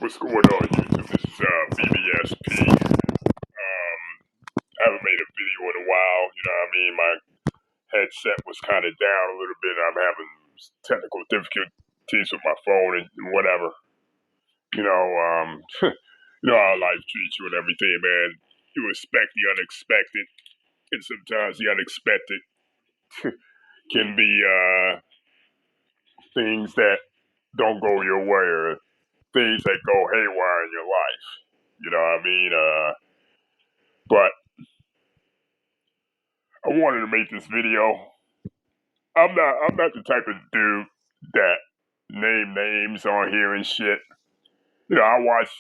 What's going on, YouTube? This is BBSP. I haven't made a video in a while. You know what I mean? My headset was kind of down a little bit. I'm having technical difficulties with my phone and whatever. You know, you know how life treats you and everything, man. You expect the unexpected, and sometimes the unexpected can be things that don't go your way or things that go haywire in your life. You know what I mean? But I wanted to make this video. I'm not the type of dude that name names on here and shit. You know, I watch,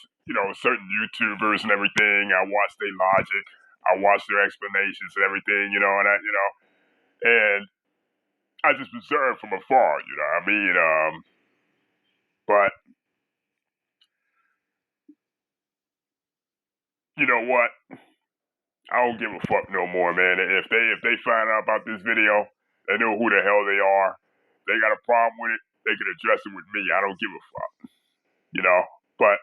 certain YouTubers and everything. I watch their logic. I watch their explanations and everything, and I just observe from afar, you know what I mean? But you know what? I don't give a fuck no more, man. If they find out about this video, they know who the hell they are. They got a problem with it, they can address it with me. I don't give a fuck, you know. But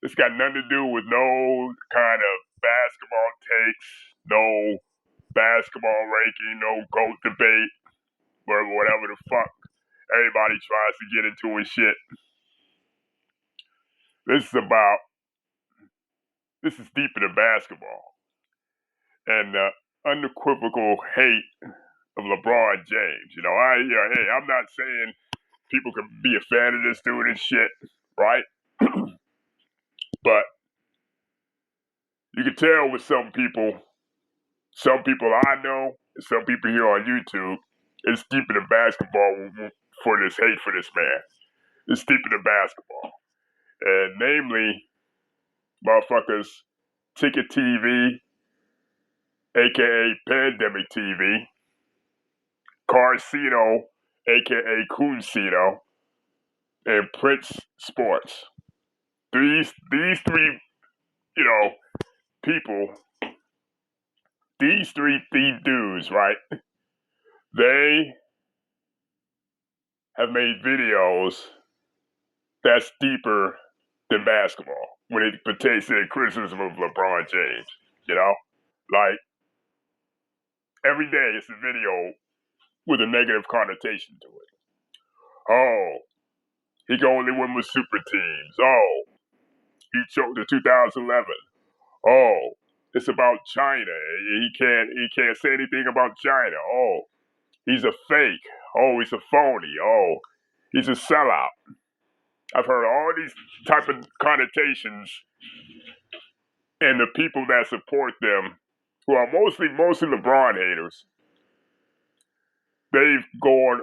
it's got nothing to do with no kind of basketball takes, no basketball ranking, no GOAT debate, or whatever the fuck everybody tries to get into and shit. This is deeper than basketball. And the unequivocal hate of LeBron James. Hey, I'm not saying people can be a fan of this dude and shit, right? But you can tell with some people I know, and some people here on YouTube, it's deeper than basketball for this hate for this man. It's deeper than basketball. And namely, motherfuckers, Ticket TV, aka Pandemic TV, Karceno, aka Karceno, and Prince Sports. These three, people, these three dudes, right? They have made videos that's deeper than basketball when it pertains to the criticism of LeBron James. You know, like every day it's a video with a negative connotation to it. Oh, he can only win with super teams. Oh, he choked in 2011. Oh, it's about China. He can't say anything about China. Oh, he's a fake. Oh, he's a phony. Oh, he's a sellout. I've heard all these type of connotations, and the people that support them, who are mostly LeBron haters, they've gone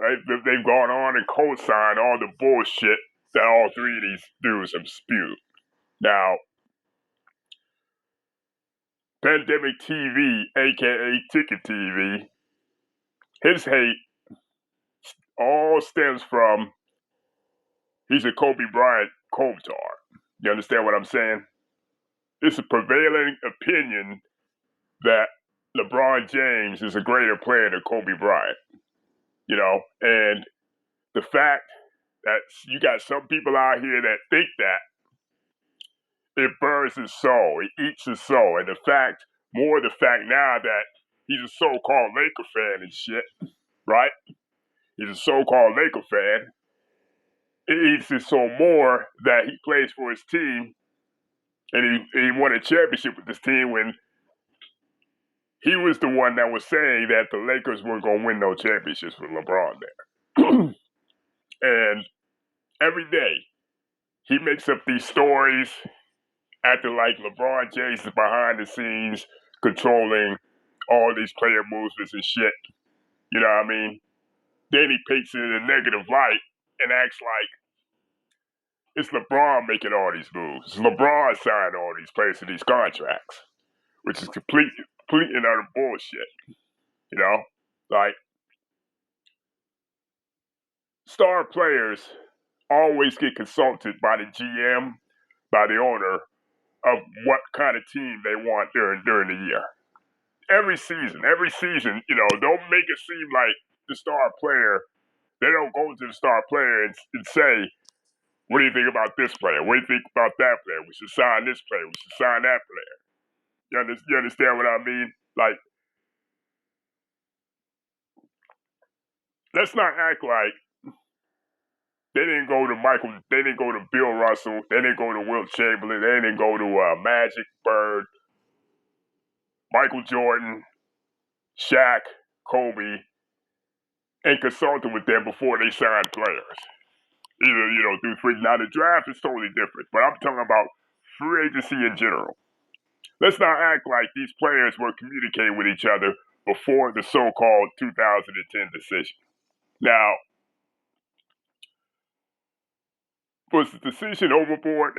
on and co-signed all the bullshit that all three of these dudes have spewed. Now, Pandemic TV, aka Ticket TV, his hate all stems from he's a Kobe Bryant co-star. You understand what I'm saying? It's a prevailing opinion that LeBron James is a greater player than Kobe Bryant. And the fact that you got some people out here that think that, it burns his soul, it eats his soul. And the fact now that he's a so-called Laker fan and shit, right? He's a so-called Laker fan. It eats his soul more that he plays for his team, and he won a championship with this team when he was the one that was saying that the Lakers weren't going to win no championships with LeBron there. And every day, he makes up these stories acting like LeBron James is behind the scenes controlling all these player movements and shit. You know what I mean? Then he paints it in a negative light and acts like it's LeBron making all these moves. It's LeBron signing all these players to these contracts, which is complete and utter bullshit. Like star players always get consulted by the GM, by the owner, of what kind of team they want during the year. Every season, don't make it seem like the star player, they don't go to the star player and say, What do you think about this player? What do you think about that player? We should sign this player. We should sign that player. You understand what I mean? Like, let's not act like they didn't go to they didn't go to Bill Russell, they didn't go to Wilt Chamberlain, they didn't go to Magic, Bird, Michael Jordan, Shaq, Kobe, and consulted with them before they signed players. Either, through free. Now, the draft is totally different, but I'm talking about free agency in general. Let's not act like these players were communicating with each other before the so-called 2010 decision. Now, was the decision overboard?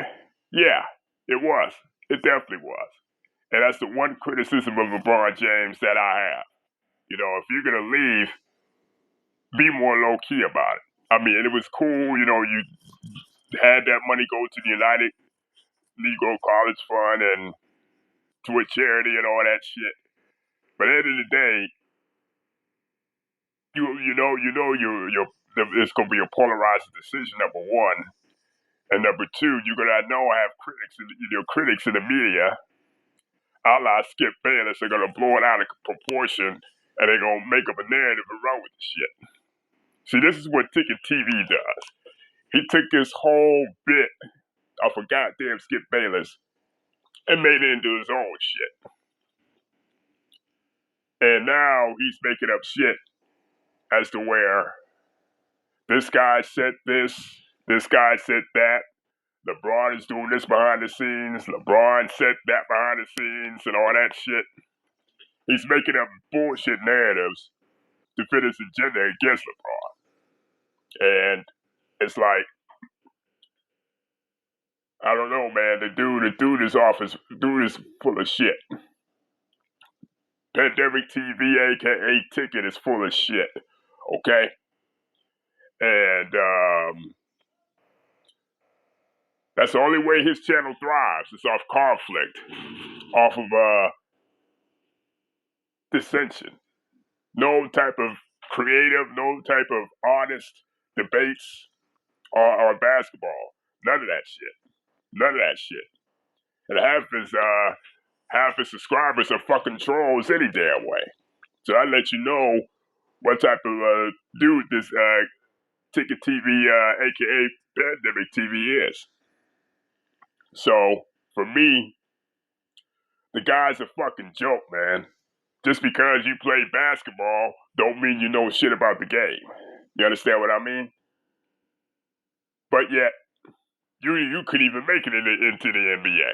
Yeah, it was. It definitely was. And that's the one criticism of LeBron James that I have. If you're going to leave, be more low-key about it. I mean, it was cool, you had that money go to the United Negro College Fund and to a charity and all that shit. But at the end of the day, it's gonna be a polarizing decision. Number one, and number two, you're gonna have critics in the media, a la Skip Bayless, are gonna blow it out of proportion, and they're gonna make up a narrative and run with the shit. See, this is what Ticket TV does. He took this whole bit of a goddamn Skip Bayless and made it into his own shit. And now he's making up shit as to where this guy said this guy said that, LeBron is doing this behind the scenes, LeBron said that behind the scenes, and all that shit. He's making up bullshit narratives to fit his agenda against LeBron. And it's like, I don't know, man. The dude is full of shit. Pandemic TV, aka Ticket, is full of shit. Okay? And that's the only way his channel thrives. It's off conflict, off of dissension. No type of creative, no type of honest debates on basketball. None of that shit. None of that shit. And half his subscribers are fucking trolls any damn way. So I let you know what type of dude this Ticket TV, aka Pandemic TV, is. So for me, the guy's a fucking joke, man. Just because you play basketball don't mean you know shit about the game. You understand what I mean? But yet, you could even make it into the NBA.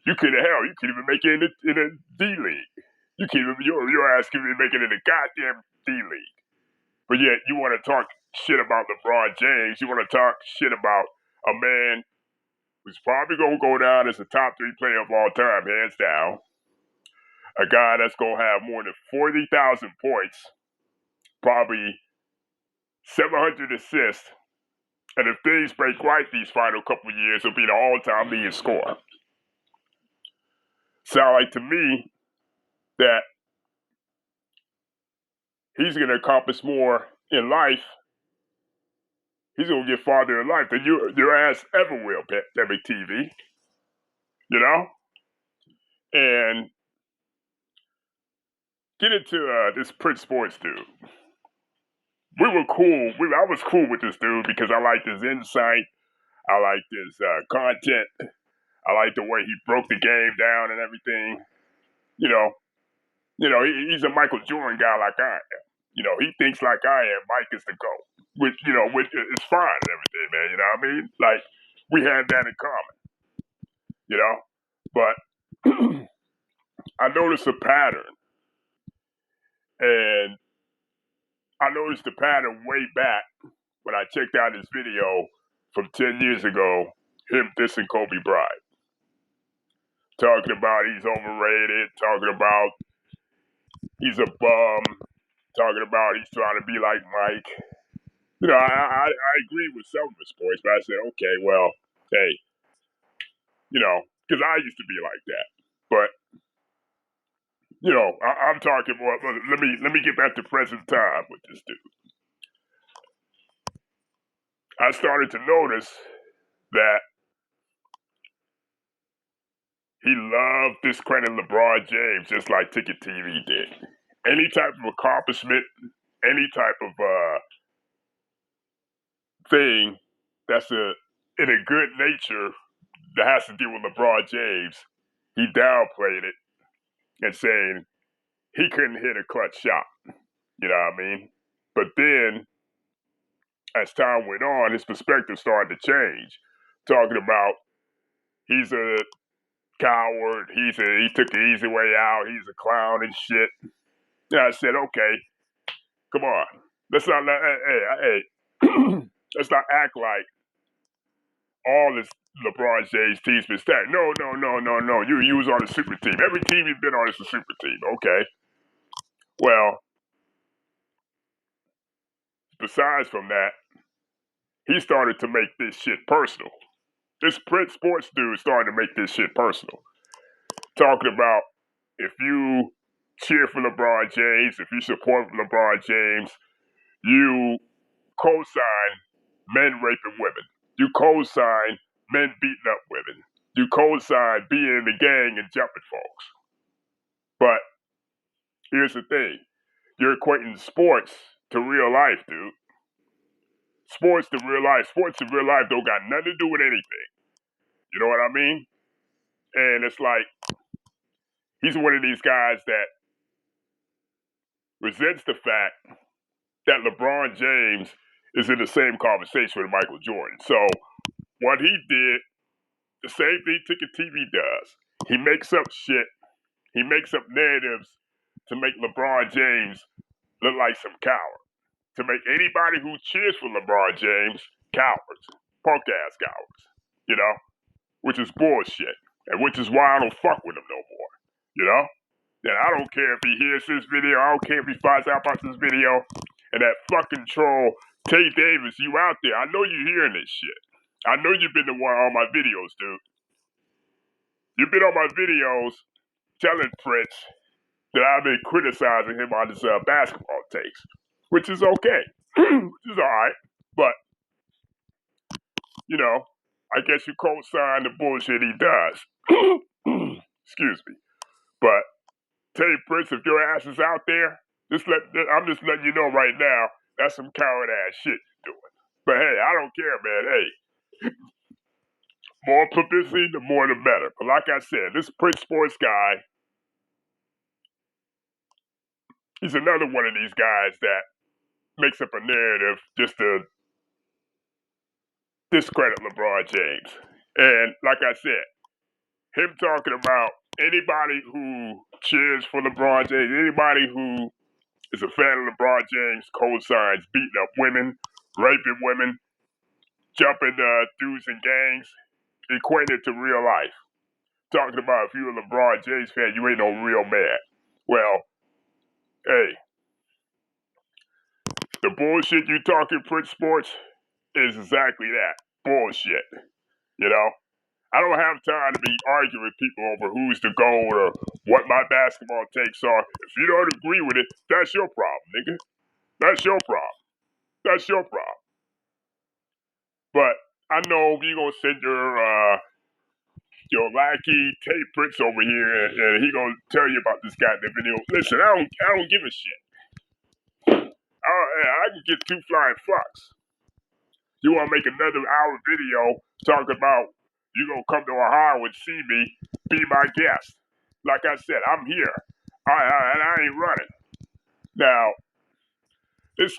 You could even make it in a D League. Your ass could even make it in the goddamn D League. But yet, you want to talk shit about LeBron James. You want to talk shit about a man who's probably going to go down as a top 3 player of all time, hands down. A guy that's going to have more than 40,000 points, probably 700 assists, and if things break right these final couple of years, he'll be the all-time leading scorer. Sound like to me that he's going to accomplish more in life. He's going to get farther in life than your ass ever will, Pandemic TV. You know? And get into this Prince Sports dude. We were cool. I was cool with this dude because I liked his insight. I liked his content. I liked the way he broke the game down and everything. He's a Michael Jordan guy like I am. He thinks like I am. Mike is the GOAT. Which is fine and everything, man. You know what I mean? Like, we have that in common. But I noticed a pattern. And I noticed the pattern way back when I checked out his video from 10 years ago, him dissing Kobe Bryant. Talking about he's overrated, talking about he's a bum, talking about he's trying to be like Mike. I agree with some of his points, but I said, okay, well, hey, because I used to be like that. But, I'm talking more, let me get back to present time with this dude. I started to notice that he loved discrediting LeBron James just like Ticket TV did. Any type of accomplishment, any type of thing that's in a good nature that has to do with LeBron James, he downplayed it and saying he couldn't hit a clutch shot. You know what I mean? But then, as time went on, his perspective started to change. Talking about he's a coward, he took the easy way out, he's a clown and shit. And I said, okay, come on, let's not let's not act like all this LeBron James team's been stacked. No. You was on a super team. Every team you've been on is a super team. Okay. Well, besides from that, he started to make this shit personal. This Prince Sports dude started to make this shit personal. Talking about if you cheer for LeBron James, if you support LeBron James, you co-sign men raping women. You co-sign men beating up women. You co-sign being in the gang and jumping folks. But here's the thing. You're equating sports to real life, dude. Sports to real life. Sports in real life don't got nothing to do with anything. You know what I mean? And it's like, he's one of these guys that resents the fact that LeBron James is in the same conversation with Michael Jordan. So what he did, the same thing Ticket TV does. He makes up shit. He makes up narratives to make LeBron James look like some coward. To make anybody who cheers for LeBron James cowards. Punk ass cowards. You know? Which is bullshit. And which is why I don't fuck with him no more. You know? And I don't care if he hears this video. I don't care if he finds out about this video. And that fucking troll, Tay Davis, you out there. I know you're hearing this shit. I know you've been the one on my videos, dude. You've been on my videos telling Prince that I've been criticizing him on his basketball takes. Which is okay. Which is alright. But, you know, I guess you co-sign the bullshit he does. Excuse me. But, tell you, Prince, if your ass is out there, I'm just letting you know right now, that's some coward ass shit you're doing. But hey, I don't care, man. Hey, more publicity, the more the better. But like I said, this Prince Sports guy, he's another one of these guys that makes up a narrative just to discredit LeBron James. And like I said, him talking about anybody who cheers for LeBron James, anybody who is a fan of LeBron James, co-signs beating up women, raping women, jumping dudes in gangs, equated to real life. Talking about if you're a LeBron James fan, you ain't no real man. Well, hey, the bullshit you talking, Prince Sports, is exactly that. Bullshit. You know? I don't have time to be arguing with people over who's the GOAT or what my basketball takes are. If you don't agree with it, that's your problem, nigga. That's your problem. That's your problem. But I know you're gonna send your lackey Tay Prince over here and he gonna tell you about this goddamn video. Listen, I don't give a shit. I can get 2 flying fucks. You wanna make another hour video talking about you gonna come to Ohio and see me, be my guest. Like I said, I'm here. And I ain't running. Now, this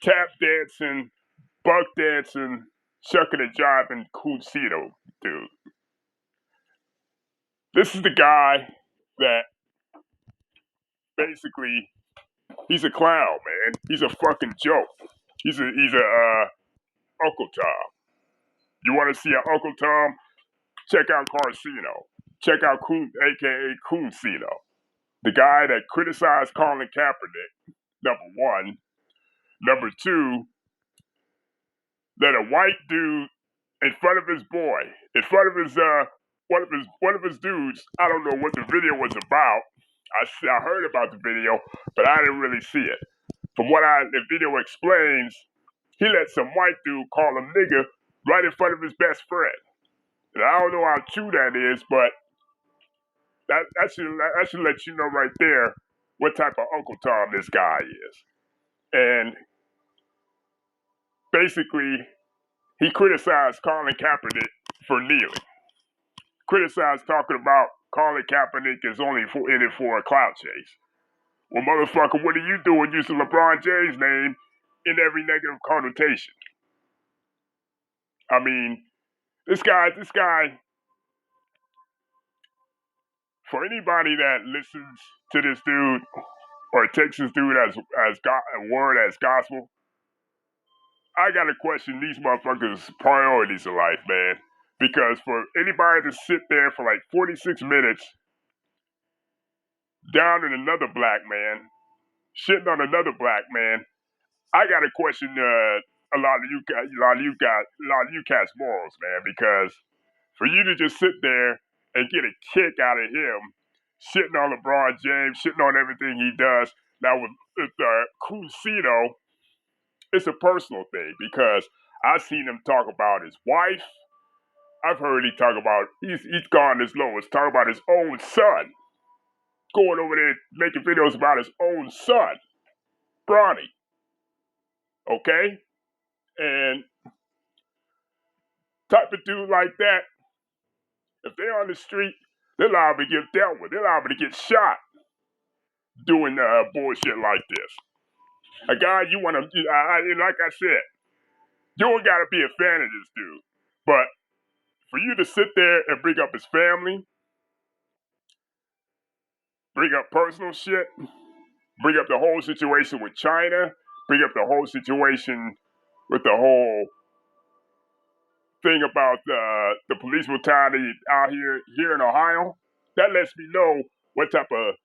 tap dancing, buck dancing, shucking and jiving Karceno dude. This is the guy that basically, he's a clown, man. He's a fucking joke. He's a Uncle Tom. You want to see an Uncle Tom? Check out Karceno. Check out aka Karceno. The guy that criticized Colin Kaepernick, number one. Number two, let a white dude in front of his boy, in front of his one of his dudes. I don't know what the video was about. I heard about the video, but I didn't really see it. From what the video explains, he let some white dude call him nigger right in front of his best friend. And I don't know how true that is, but that should let you know right there what type of Uncle Tom this guy is. And basically, he criticized Colin Kaepernick for kneeling. Criticized talking about Colin Kaepernick is only in it for a clout chase. Well, motherfucker, what are you doing using LeBron James' name in every negative connotation? I mean, this guy, for anybody that listens to this dude or takes this dude as a word as gospel, I gotta question these motherfuckers' priorities in life, man. Because for anybody to sit there for like 46 minutes down in another black man, shitting on another black man, I gotta question a lot of you cats' morals, man. Because for you to just sit there and get a kick out of him, shitting on LeBron James, shitting on everything he does. Now with Karceno, it's a personal thing because I've seen him talk about his wife. I've heard he talk about he's gone as low as talk about his own son, going over there making videos about his own son, Bronny. Okay, and type of dude like that, if they're on the street, they're liable to get dealt with. They're liable to get shot doing bullshit like this. A guy you want to, like I said, you don't got to be a fan of this dude, but for you to sit there and bring up his family, bring up personal shit, bring up the whole situation with China, bring up the whole situation with the whole thing about the police brutality out here in Ohio, that lets me know what type of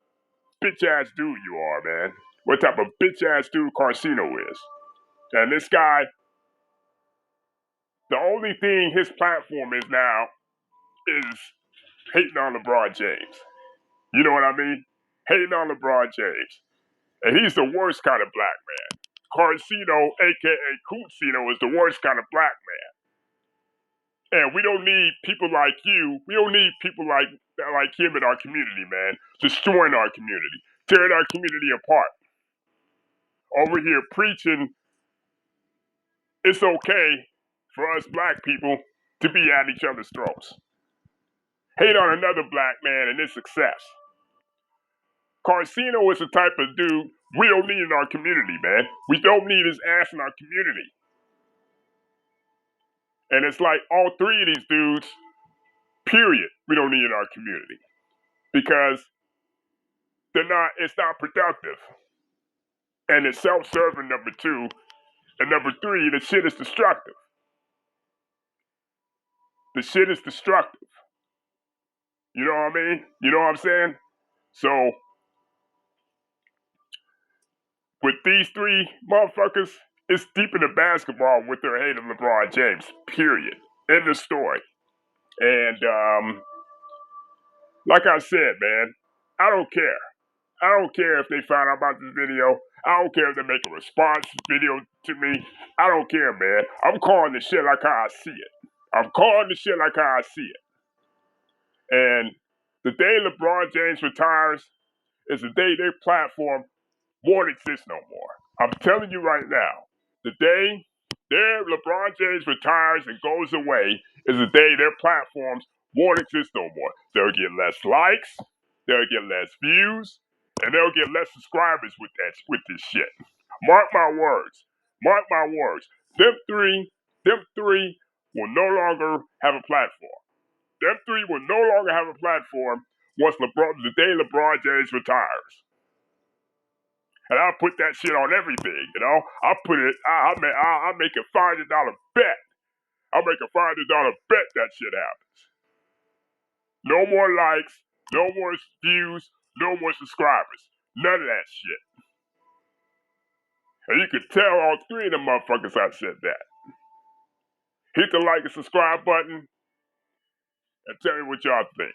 bitch ass dude you are, man. What type of bitch ass dude Karceno is. And this guy, the only thing his platform is now is hating on LeBron James. You know what I mean? Hating on LeBron James. And he's the worst kind of black man. Karceno, aka Karceno, is the worst kind of black man. And we don't need people like you. We don't need people like him in our community, man. Destroying our community, tearing our community apart. Over here preaching it's okay for us black people to be at each other's throats. Hate on another black man and his success. Karceno is the type of dude we don't need in our community, man. We don't need his ass in our community. And it's like all three of these dudes, period, we don't need in our community. Because it's not productive. And it's self-serving, number two. And number three, the shit is destructive. The shit is destructive. You know what I mean? You know what I'm saying? So, with these three motherfuckers, it's deep into basketball with their hate of LeBron James, period. End of story. And, like I said, man, I don't care. I don't care if they find out about this video. I don't care if they make a response video to me. I don't care, man. I'm calling the shit like how I see it. I'm calling the shit like how I see it. And the day LeBron James retires is the day their platform won't exist no more. I'm telling you right now, the day LeBron James retires and goes away is the day their platforms won't exist no more. They'll get less likes, they'll get less views, and they'll get less subscribers with this shit. Mark my words. Mark my words. Them three will no longer have a platform. Them three will no longer have a platform once the day LeBron James retires. And I'll put that shit on everything, you know? I'll make a $500 bet. I'll make a $500 bet that shit happens. No more likes, no more views, no more subscribers. None of that shit. And you can tell all three of them motherfuckers I said that. Hit the like and subscribe button and tell me what y'all think.